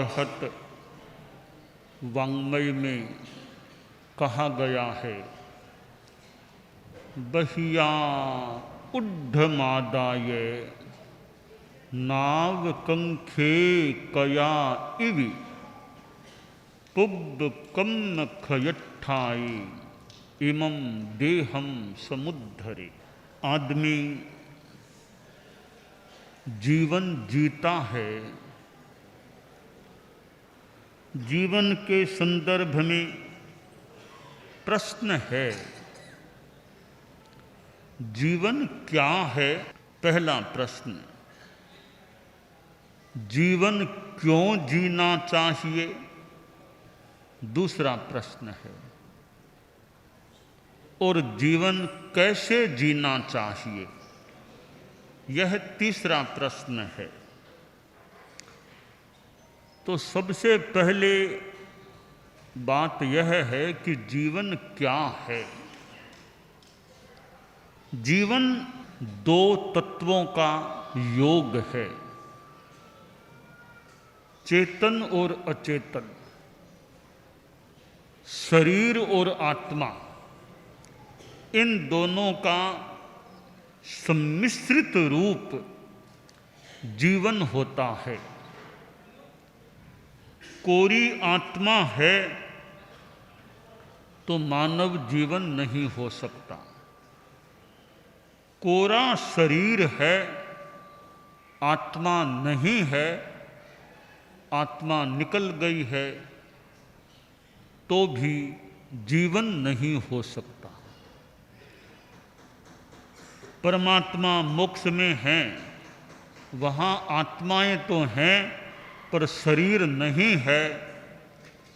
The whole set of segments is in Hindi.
बरहत वाङ्मय में कहा गया है, बहिया उड्ढमादाय नाग कंखे कया इवि पुब्ब कन्न खयट्ठाई इमं देहम समुद्धरे। आदमी जीवन जीता है, जीवन के संदर्भ में प्रश्न है, जीवन क्या है? पहला प्रश्न, जीवन क्यों जीना चाहिए? दूसरा प्रश्न है, और जीवन कैसे जीना चाहिए? यह तीसरा प्रश्न है। तो सबसे पहले बात यह है कि जीवन क्या है। जीवन दो तत्वों का योग है, चेतन और अचेतन, शरीर और आत्मा। इन दोनों का सम्मिश्रित रूप जीवन होता है। कोरी आत्मा है तो मानव जीवन नहीं हो सकता। कोरा शरीर है, आत्मा नहीं है, आत्मा निकल गई है, तो भी जीवन नहीं हो सकता। परमात्मा मोक्ष में हैं, वहाँ आत्माएं तो हैं पर शरीर नहीं है,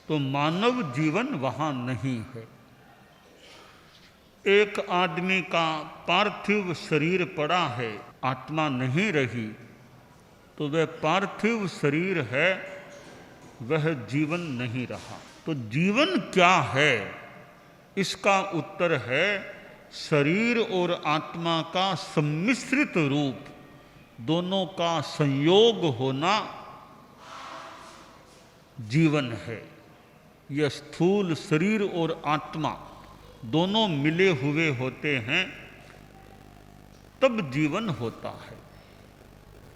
तो मानव जीवन वहाँ नहीं है। एक आदमी का पार्थिव शरीर पड़ा है, आत्मा नहीं रही, तो वह पार्थिव शरीर है, वह जीवन नहीं रहा। तो जीवन क्या है? इसका उत्तर है शरीर और आत्मा का सम्मिश्रित रूप, दोनों का संयोग होना जीवन है। यह स्थूल शरीर और आत्मा दोनों मिले हुए होते हैं, तब जीवन होता है।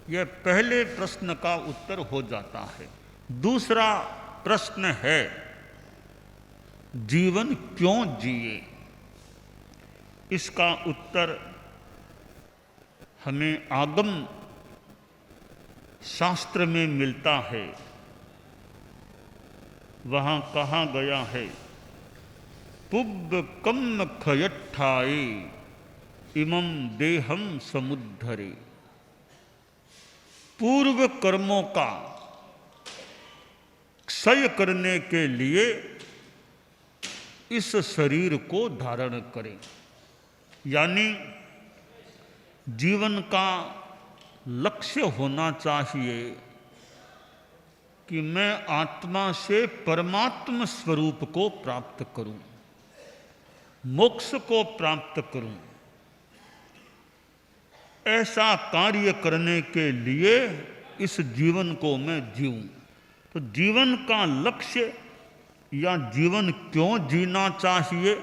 यह पहले प्रश्न का उत्तर हो जाता है। दूसरा प्रश्न है, जीवन क्यों जिए? इसका उत्तर हमें आगम शास्त्र में मिलता है। वहाँ कहा गया है, पुब्ब कम्म खयट्ठाए इमं देहम समुद्धरे। पूर्व कर्मों का क्षय करने के लिए इस शरीर को धारण करें। यानी जीवन का लक्ष्य होना चाहिए कि मैं आत्मा से परमात्म स्वरूप को प्राप्त करूं, मोक्ष को प्राप्त करूं। ऐसा कार्य करने के लिए इस जीवन को मैं जीऊं। तो जीवन का लक्ष्य या जीवन क्यों जीना चाहिए,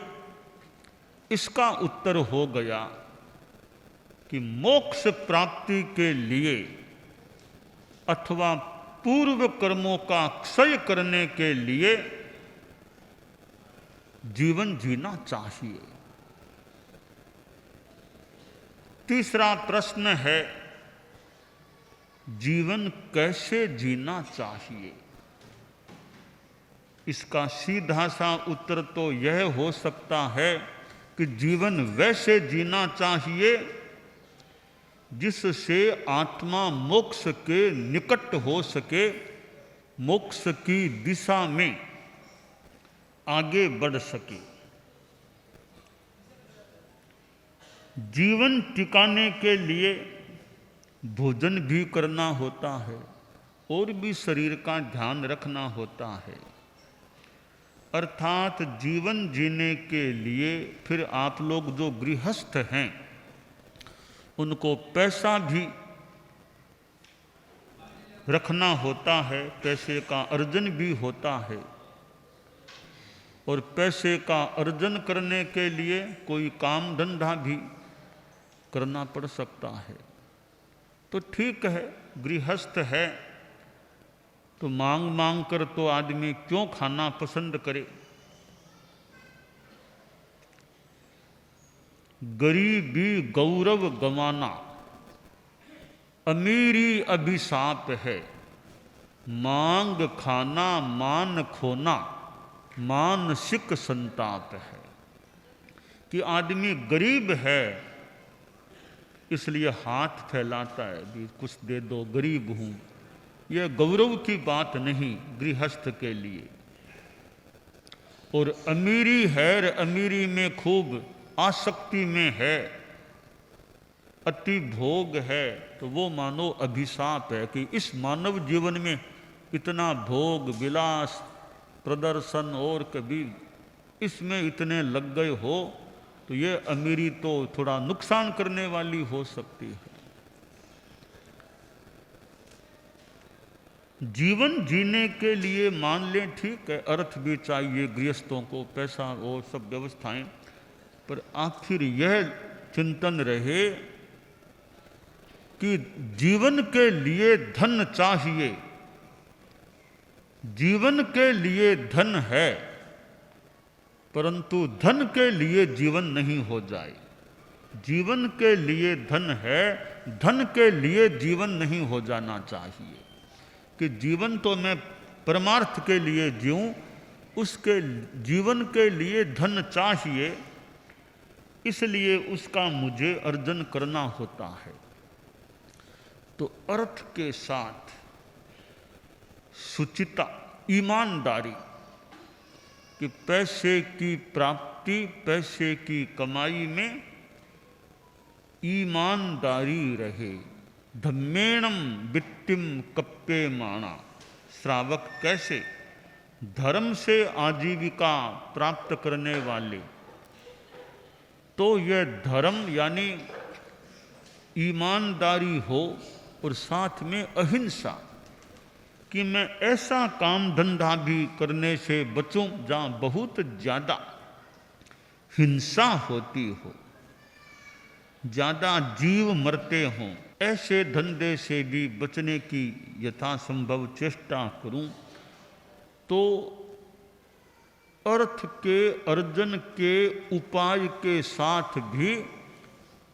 इसका उत्तर हो गया कि मोक्ष प्राप्ति के लिए अथवा पूर्व कर्मों का क्षय करने के लिए जीवन जीना चाहिए। तीसरा प्रश्न है, जीवन कैसे जीना चाहिए? इसका सीधा सा उत्तर तो यह हो सकता है कि जीवन वैसे जीना चाहिए जिससे आत्मा मोक्ष के निकट हो सके, मोक्ष की दिशा में आगे बढ़ सके। जीवन टिकाने के लिए भोजन भी करना होता है और भी शरीर का ध्यान रखना होता है। अर्थात जीवन जीने के लिए फिर आप लोग जो गृहस्थ हैं उनको पैसा भी रखना होता है, पैसे का अर्जन भी होता है, और पैसे का अर्जन करने के लिए कोई काम धंधा भी करना पड़ सकता है। तो ठीक है, गृहस्थ है तो मांग मांग कर तो आदमी क्यों खाना पसंद करे। गरीबी गौरव गंवाना, अमीरी अभिशाप है, मांग खाना मान खोना मानसिक संताप है। कि आदमी गरीब है इसलिए हाथ फैलाता है, भी कुछ दे दो, गरीब हूं। यह गौरव की बात नहीं गृहस्थ के लिए। और अमीरी है, अमीरी में खूब आसक्ति में है, अति भोग है, तो वो मानो अभिशाप है कि इस मानव जीवन में इतना भोग विलास प्रदर्शन और कभी इसमें इतने लग गए हो तो ये अमीरी तो थोड़ा नुकसान करने वाली हो सकती है। जीवन जीने के लिए मान लें ठीक है, अर्थ भी चाहिए गृहस्थों को, पैसा और सब व्यवस्थाएं, पर आखिर यह चिंतन रहे कि जीवन के लिए धन चाहिए। जीवन के लिए धन है, परंतु धन के लिए जीवन नहीं हो जाए। जीवन के लिए धन है, धन के लिए जीवन नहीं हो जाना चाहिए। कि जीवन तो मैं परमार्थ के लिए जीऊं, उसके जीवन के लिए धन चाहिए, इसलिए उसका मुझे अर्जन करना होता है। तो अर्थ के साथ सुचिता, ईमानदारी, कि पैसे की प्राप्ति, पैसे की कमाई में ईमानदारी रहे। धम्मेणम वित्तिम कप्पे माणा। श्रावक कैसे? धर्म से आजीविका प्राप्त करने वाले। तो यह धर्म यानी ईमानदारी हो और साथ में अहिंसा, कि मैं ऐसा काम धंधा भी करने से बचूं जहां बहुत ज्यादा हिंसा होती हो, ज्यादा जीव मरते हों, ऐसे धंधे से भी बचने की यथासंभव चेष्टा करूं। तो अर्थ के अर्जन के उपाय के साथ भी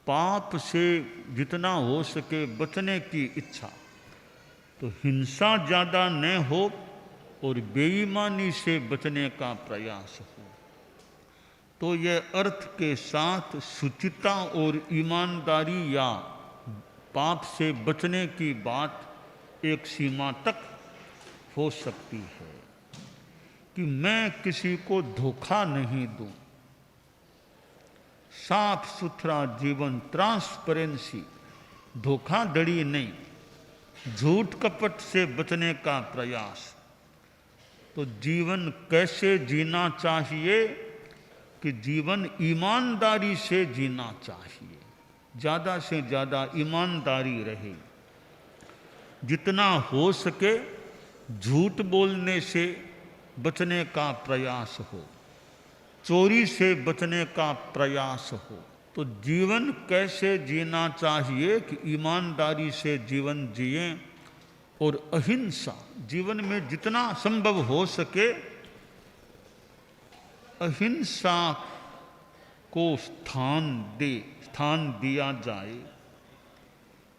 पाप से जितना हो सके बचने की इच्छा, तो हिंसा ज़्यादा न हो और बेईमानी से बचने का प्रयास हो। तो यह अर्थ के साथ शुचिता और ईमानदारी या पाप से बचने की बात एक सीमा तक हो सकती है, कि मैं किसी को धोखा नहीं दूं। साफ सुथरा जीवन, ट्रांसपेरेंसी, धोखाधड़ी नहीं, झूठ कपट से बचने का प्रयास। तो जीवन कैसे जीना चाहिए? कि जीवन ईमानदारी से जीना चाहिए, ज़्यादा से ज़्यादा ईमानदारी रहे। जितना हो सके झूठ बोलने से बचने का प्रयास हो, चोरी से बचने का प्रयास हो। तो जीवन कैसे जीना चाहिए? कि ईमानदारी से जीवन जिए और अहिंसा, जीवन में जितना संभव हो सके अहिंसा को स्थान दिया जाए,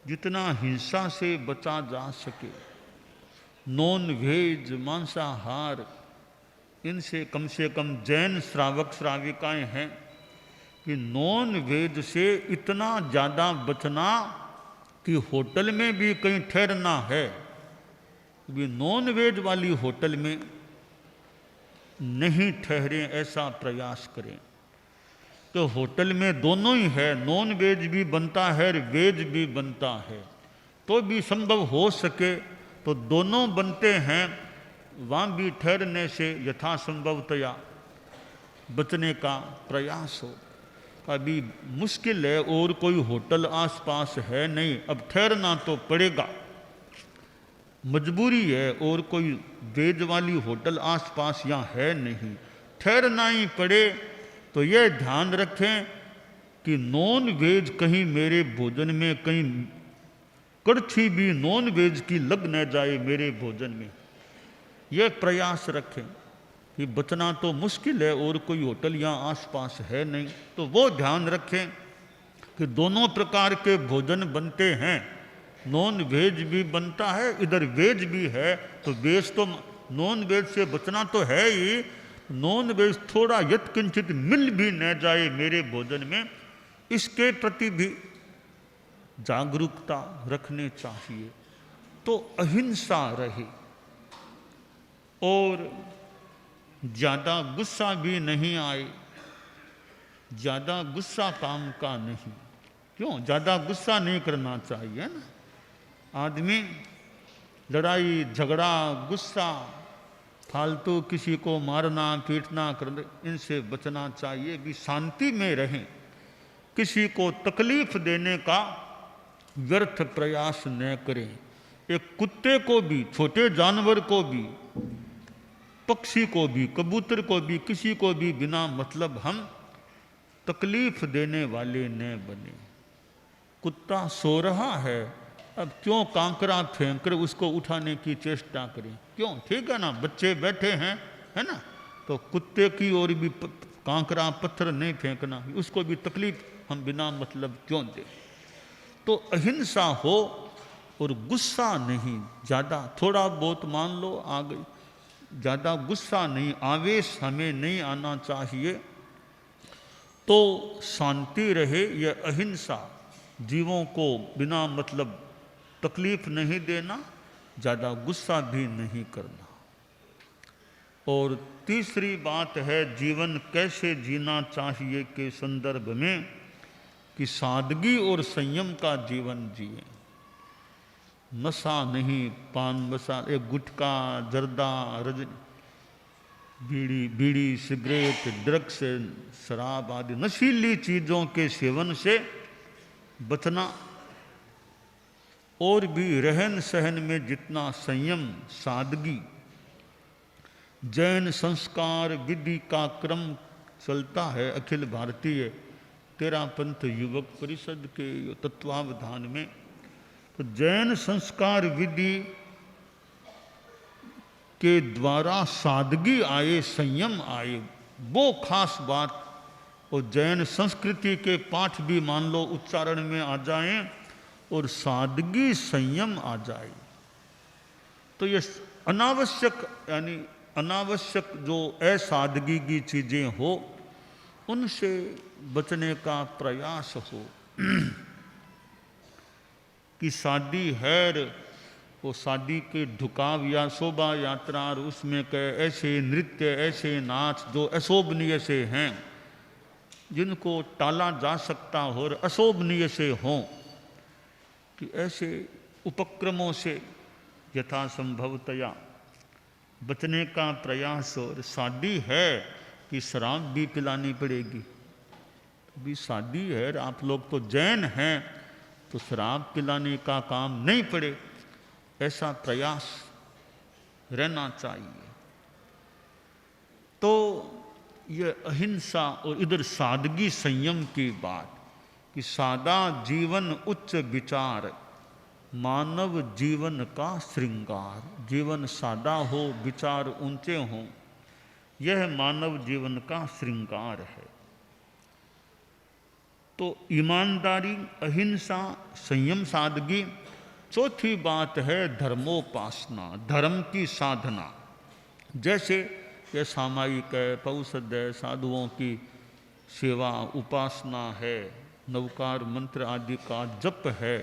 जितना हिंसा से बचा जा सके। नॉन वेज, मांसाहार, इनसे कम से कम जैन श्रावक श्राविकाएं हैं कि नॉन वेज से इतना ज़्यादा बचना कि होटल में भी कहीं ठहरना है, भी नॉन वेज वाली होटल में नहीं ठहरे, ऐसा प्रयास करें। तो होटल में दोनों ही है, नॉन वेज भी बनता है, वेज भी बनता है, तो भी संभव हो सके तो दोनों बनते हैं, वहाँ भी ठहरने से यथासंभवतया बचने का प्रयास हो। अभी मुश्किल है और कोई होटल आसपास है नहीं, अब ठहरना तो पड़ेगा। मजबूरी है और कोई वेज वाली होटल आसपास यहाँ है नहीं, ठहरना ही पड़े तो यह ध्यान रखें कि नॉन वेज कहीं मेरे भोजन में कहीं कड़छी भी नॉन वेज की लग न जाए मेरे भोजन में। यह प्रयास रखें कि बचना तो मुश्किल है और कोई होटल यहाँ आसपास है नहीं, तो वो ध्यान रखें कि दोनों प्रकार के भोजन बनते हैं, नॉन वेज भी बनता है इधर वेज भी है, तो वेज तो नॉन वेज से बचना तो है ही, नॉन वेज थोड़ा यत्किंचित मिल भी न जाए मेरे भोजन में, इसके प्रति भी जागरूकता रखनी चाहिए। तो अहिंसा रहे और ज़्यादा गुस्सा भी नहीं आए, ज़्यादा गुस्सा काम का नहीं। क्यों? ज़्यादा गुस्सा नहीं करना चाहिए ना। आदमी लड़ाई झगड़ा गुस्सा फालतू किसी को मारना पीटना करना, इनसे बचना चाहिए, भी शांति में रहें, किसी को तकलीफ देने का व्यर्थ प्रयास न करें। एक कुत्ते को भी, छोटे जानवर को भी, पक्षी को भी, कबूतर को भी, किसी को भी बिना मतलब हम तकलीफ देने वाले न बने। कुत्ता सो रहा है, अब क्यों कांकरा फेंक कर उसको उठाने की चेष्टा करें? क्यों? ठीक है ना, बच्चे बैठे हैं, है ना, तो कुत्ते की ओर भी कांकरा पत्थर नहीं फेंकना, उसको भी तकलीफ हम बिना मतलब क्यों दें? तो अहिंसा हो और गुस्सा नहीं, ज़्यादा थोड़ा बहुत मान लो आ गई, ज़्यादा गुस्सा नहीं, आवेश हमें नहीं आना चाहिए। तो शांति रहे, यह अहिंसा, जीवों को बिना मतलब तकलीफ नहीं देना, ज़्यादा गुस्सा भी नहीं करना। और तीसरी बात है जीवन कैसे जीना चाहिए के संदर्भ में कि सादगी और संयम का जीवन जिए। नशा नहीं, पान मसाले, गुटखा, जर्दा, बीड़ी, सिगरेट, ड्रग्स, शराब आदि नशीली चीज़ों के सेवन से बचना। और भी रहन सहन में जितना संयम सादगी, जैन संस्कार विधि का क्रम चलता है अखिल भारतीय तेरापंथ युवक परिषद के तत्वावधान में, तो जैन संस्कार विधि के द्वारा सादगी आए, संयम आए, वो खास बात। और जैन संस्कृति के पाठ भी मान लो उच्चारण में आ जाएं और सादगी संयम आ जाए, तो ये अनावश्यक यानी अनावश्यक जो असादगी की चीज़ें हो उनसे बचने का प्रयास हो। कि शादी है, वो शादी के ढुकाव या शोभा यात्रा और उसमें के ऐसे नृत्य, ऐसे नाच जो अशोभनीय से हैं, जिनको टाला जा सकता हो और अशोभनीय से हों, कि ऐसे उपक्रमों से यथासंभवतया बचने का प्रयास हो। और शादी है कि शराब भी पिलानी पड़ेगी, अभी शादी है, आप लोग तो जैन हैं तो शराब पिलाने का काम नहीं पड़े, ऐसा प्रयास रहना चाहिए। तो ये अहिंसा और इधर सादगी संयम की बात, कि सादा जीवन उच्च विचार, मानव जीवन का श्रृंगार। जीवन सादा हो, विचार ऊंचे हों, यह मानव जीवन का श्रृंगार है। तो ईमानदारी, अहिंसा, संयम, सादगी। चौथी बात है धर्मोपासना, धर्म की साधना। जैसे ये सामायिक है, पौषध है, साधुओं की सेवा, उपासना है, नवकार मंत्र आदि का जप है,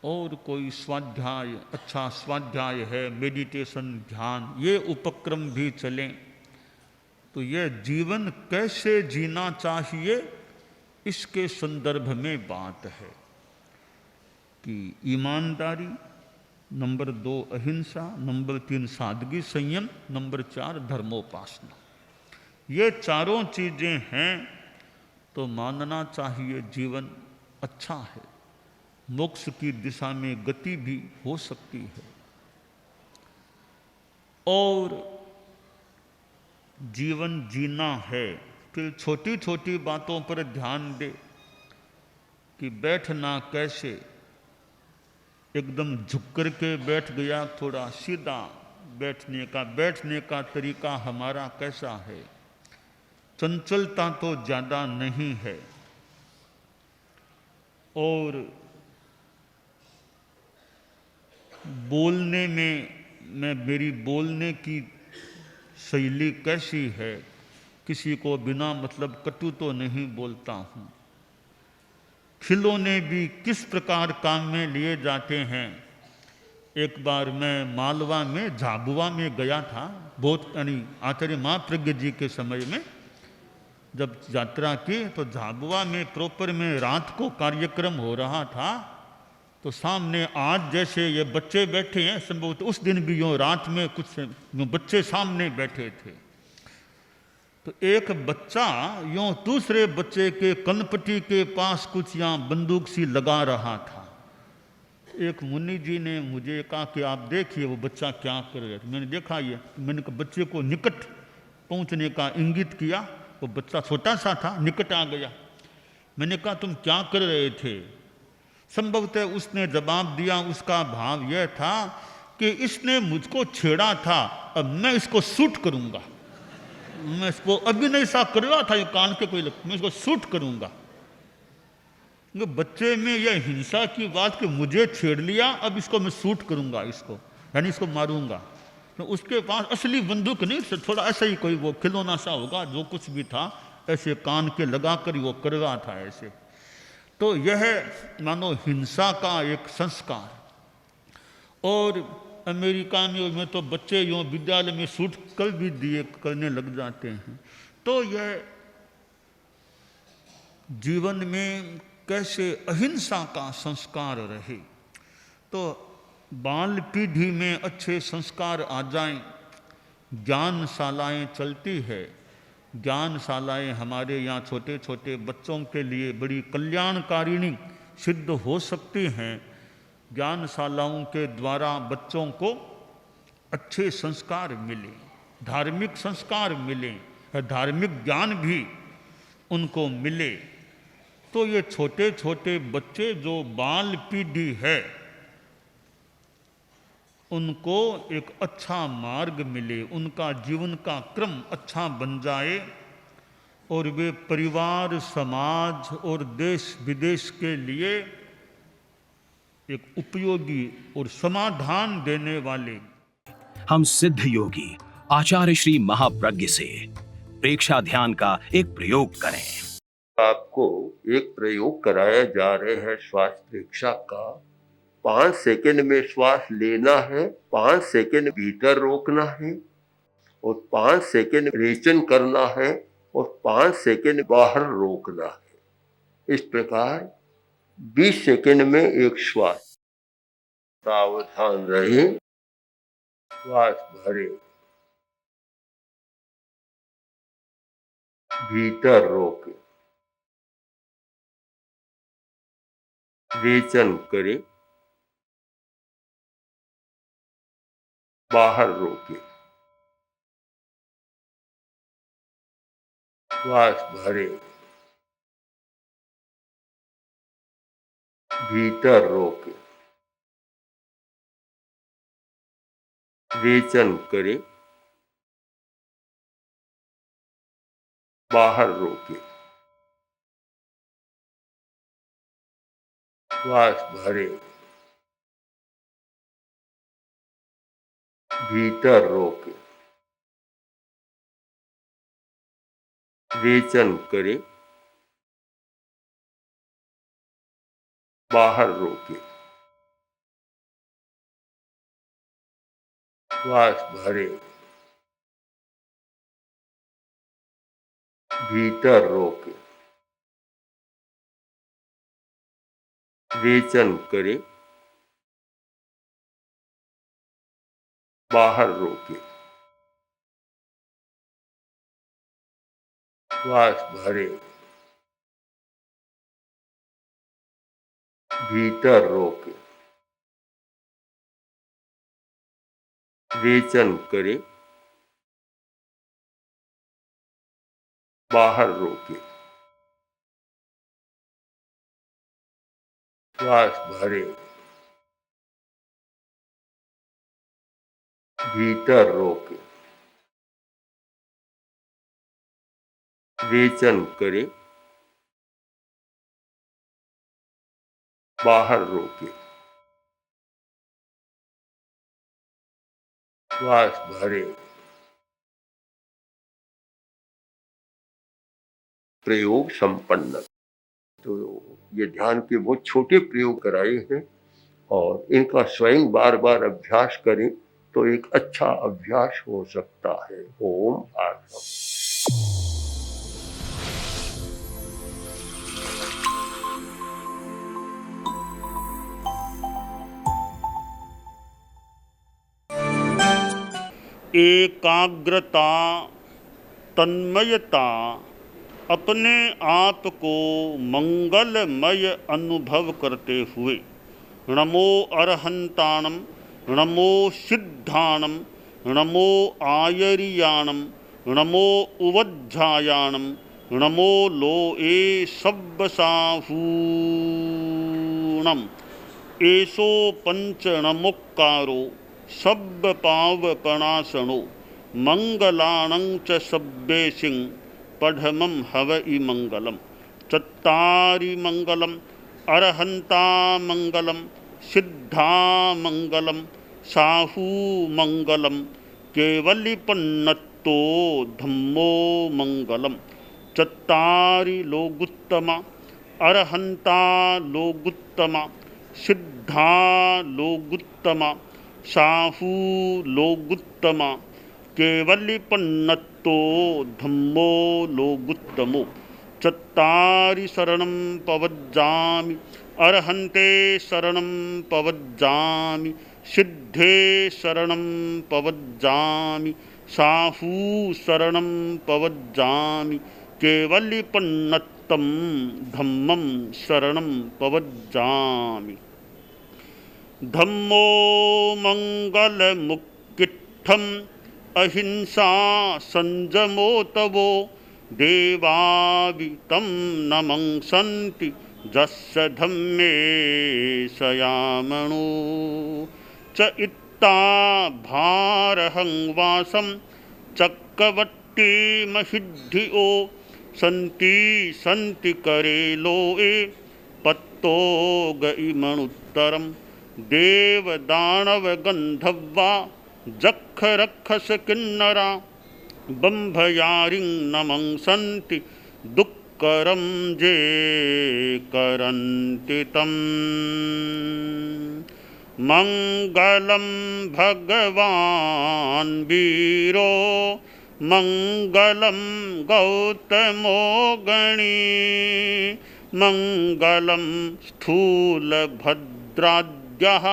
और कोई स्वाध्याय, अच्छा स्वाध्याय है, मेडिटेशन, ध्यान, ये उपक्रम भी चलें। तो यह जीवन कैसे जीना चाहिए इसके संदर्भ में बात है कि ईमानदारी, नंबर 2 अहिंसा, नंबर 3 सादगी संयम, नंबर 4 धर्मोपासना। ये चारों चीज़ें हैं तो मानना चाहिए जीवन अच्छा है, मोक्ष की दिशा में गति भी हो सकती है। और जीवन जीना है, फिर छोटी छोटी बातों पर ध्यान दे कि बैठना कैसे, एकदम झुक कर के बैठ गया, थोड़ा सीधा बैठने का तरीका हमारा कैसा है, चंचलता तो ज़्यादा नहीं है। और बोलने में मेरी बोलने की शैली कैसी है, किसी को बिना मतलब कटु तो नहीं बोलता हूँ। खिलौने भी किस प्रकार काम में लिए जाते हैं। एक बार मैं मालवा में झाबुआ में गया था, बहुत यानी आचार्य महाप्रज्ञ जी के समय में जब यात्रा की, तो झाबुआ में प्रॉपर में रात को कार्यक्रम हो रहा था। तो सामने आज जैसे ये बच्चे बैठे हैं, संभवतः उस दिन भी यूँ रात में कुछ यूँ बच्चे सामने बैठे थे। तो एक बच्चा यूँ दूसरे बच्चे के कनपटी के पास कुछ यहाँ बंदूक सी लगा रहा था। एक मुनि जी ने मुझे कहा कि आप देखिए वो बच्चा क्या कर रहा है। मैंने देखा ये, मैंने बच्चे को निकट पहुँचने का इंगित किया। वो बच्चा छोटा सा था, निकट आ गया। मैंने कहा तुम क्या कर रहे थे। संभवतः उसने जवाब दिया, उसका भाव यह था कि इसने मुझको छेड़ा था, अब मैं इसको शूट करूंगा। मैं इसको अभिनय सा कर रहा था, ये कान के कोई मैं इसको शूट करूंगा। बच्चे में यह हिंसा की बात कि मुझे छेड़ लिया, अब इसको मैं शूट करूंगा, इसको यानी इसको मारूंगा। तो उसके पास असली बंदूक नहीं, थोड़ा ऐसा ही कोई वो खिलौना सा होगा, जो कुछ भी था ऐसे कान के लगा कर वो कर रहा था ऐसे। तो यह मानो हिंसा का एक संस्कार। और अमेरिका में तो बच्चे यूँ विद्यालय में शूट कर भी दिए करने लग जाते हैं। तो यह जीवन में कैसे अहिंसा का संस्कार रहे, तो बाल पीढ़ी में अच्छे संस्कार आ जाएं। ज्ञानशालाएँ चलती है, ज्ञानशालाएँ हमारे यहाँ छोटे छोटे बच्चों के लिए बड़ी कल्याणकारिणी सिद्ध हो सकती हैं। ज्ञानशालाओं के द्वारा बच्चों को अच्छे संस्कार मिले, धार्मिक संस्कार मिले, धार्मिक ज्ञान भी उनको मिले। तो ये छोटे छोटे बच्चे जो बाल पीढ़ी है, उनको एक अच्छा मार्ग मिले, उनका जीवन का क्रम अच्छा बन जाए और वे परिवार, समाज और देश विदेश के लिए एक उपयोगी और समाधान देने वाले। हम सिद्ध योगी आचार्य श्री महाप्रज्ञ से प्रेक्षा ध्यान का एक प्रयोग करें। आपको एक प्रयोग कराया जा रहे हैं श्वास प्रेक्षा का। 5 सेकंड में श्वास लेना है, 5 सेकंड भीतर रोकना है और 5 सेकंड रेचन करना है और 5 सेकंड बाहर रोकना है। इस प्रकार 20 सेकंड में एक श्वास। सावधान रहे, श्वास भरे, भीतर रोके, रेचन करें, बाहर रोके, श्वास भरे, भीतर रोके, रेचन करें, बाहर रोके, श्वास भरे, भीतर रोके, रेचन करें, बाहर रोके, श्वास भरे, भीतर रोके, रेचन करें, बाहर रोके, श्वास भरे, भीतर रोके, वेचन करे, बाहर रोके, श्वास भरे, भीतर रोके, वेचन करे, बाहर रोके, श्वास भरे। प्रयोग संपन्न। तो ये ध्यान के बहुत छोटे प्रयोग कराए हैं और इनका स्वयं बार बार अभ्यास करें तो एक अच्छा अभ्यास हो सकता है। ओम आर्षम। एकाग्रता, तन्मयता, अपने आप को मंगलमय अनुभव करते हुए नमो अरहंताणम, नमो सिद्धाणम, नमो आयरियाणम, नमो उवज्झायाणम, नमो लोए सब्बसाहूणम, एसो पंच नमोक्कारो सब्ब पावपणासनो मंगलाणं च सब्बेसिं पढ़मं हवइ मंगलम। चत्तारि मंगलम, अरहंता मंगलम, सिद्धा मंगलम, साहू मंगलम, केवलिपन्नत्तो धम्मो मंगलम। चत्तारि लोगुत्तमा, अरहंता लोगुत्तमा, सिद्धा लोगुत्तमा, साहू लोगुत्तमा, केवलिपन्नत्तो धम्मो लोगुत्तमो। चत्तारि शरणं पवज्जामि, अरहन्ते शरणं पवज्जामि, सिद्धे शरणं पवज्जामि, साहू शरणं पवज्जामि, केवलिपन्नत्तं धम्मं शरणं पवज्जामि। धम्मो मंगलमुक्किट्ठम् अहिंसा संजमो तवो देवावितं नमंसन्ति जस्य धम्मे सयामणो। च इत्ता भारहं वासं चक्रवट्टी महिद्धियो सन्ति सन्ति करे लोए पत्तो गइमणुत्तरम्। देव दानव गंधर्वा जख रक्षस किन्नरा बंभयारिं नमंसन्ति दुक्करं जे करन्ति तम्। मंगलं भगवान् वीरो मंगलं गौतमो गणी मंगलं स्थूलभद्राद्यः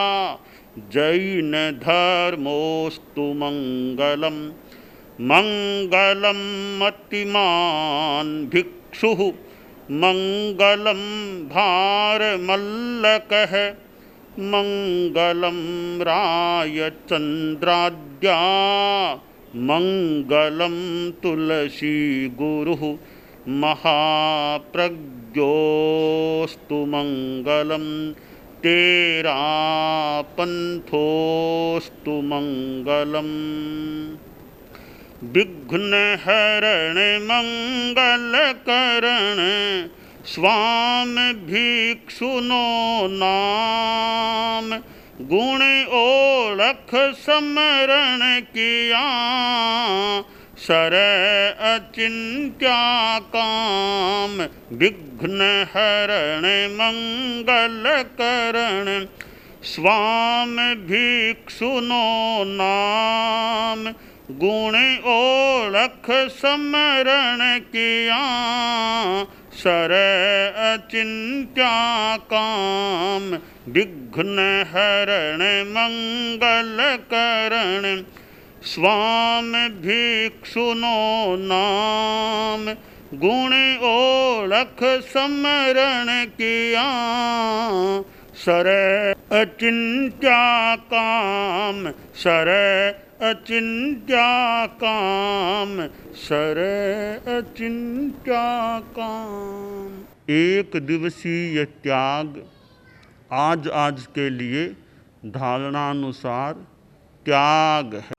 जैन धर्मोस्तु मंगलम। मंगलम मतिमान् भिक्षुः मंगलम भारमल्लकः मंगलम रायचन्द्राद्या मंगलम तुलसी गुरुः महाप्रज्ञोस्तु मंगलम। तेरा पंथोस्तु मंगलम। विघ्न हरण मंगल करण स्वामी भिक्षुनो नाम। गुण ओळख समरण किया सर अचिंत्या काम। विघ्न हरण मंगल करण स्वामी भिक्षुनो नाम। गुण ओळख समरण किया सर अचिंत्या काम। विघ्न हरण मंगल करण स्वामी भिक्षुनो नाम। गुण ओळख समरण किया सर अचिंत्या काम, सर अचिंत्या काम, सर अचिंत्या काम। एक दिवसीय त्याग आज आज के लिए धारणानुसार त्याग है।